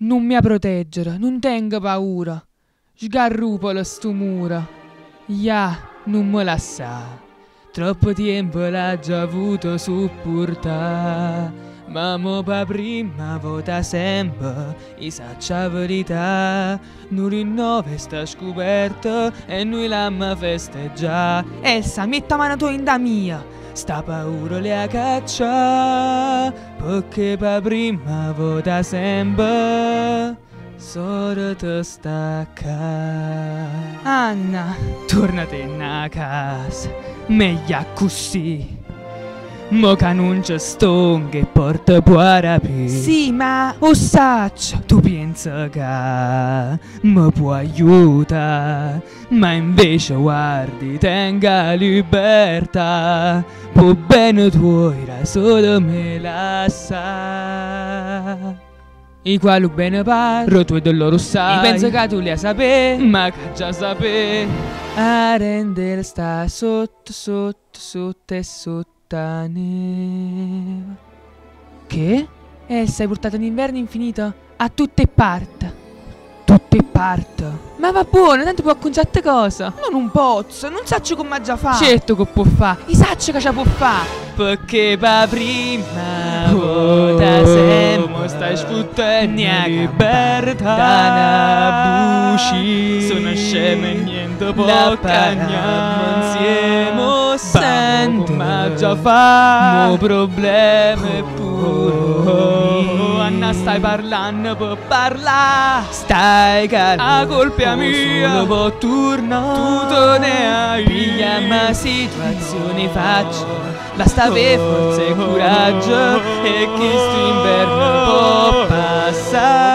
Non mi proteggere, non tengo paura. Sgarrupolo sto muro. Ya, non me la sa. Troppo tempo l'ha già avuto supportare. Ma mo pa prima vota sempre, i saccia verità. Non rinnove sta scoperta e noi l'amma festeggia. Elsa, metta mano tu in da mia. Sta paura le a caccia, perché pa prima vota sempre. Sora te stacca. Anna, tornate a casa, meglio così. Mo che non c'è sto che porta può rapire. Sì, ma o saccio, tu pensa che mi può aiutare, ma invece guardi, tenga libertà. Può bene tu era solo me la sa. I quali bene pare, tu e del loro sai. E penso che tu le sapè, ma che già sapè. A rendere sta sotto, sotto, sotto e sotto. Che? Elsa hai portato un inverno infinito a tutte parti. Tutte parti. Ma va buono, tanto può concette cosa. Non un pozzo, non saccio come già fa. Certo che può fa, i saccio che ci può fa. Perché pa prima vota sempre. Stai sfuttendo libertà da una buci. Sono scema e niente può cagnare insieme. Senti ma già fa mo problemi pure. Anna stai parlando per parlare. Stai calmo, a colpa mia solo può tornare. Tu te ne hai. Pigliamo situazioni faccio. Basta avere forza e coraggio e che sto inverno può passare.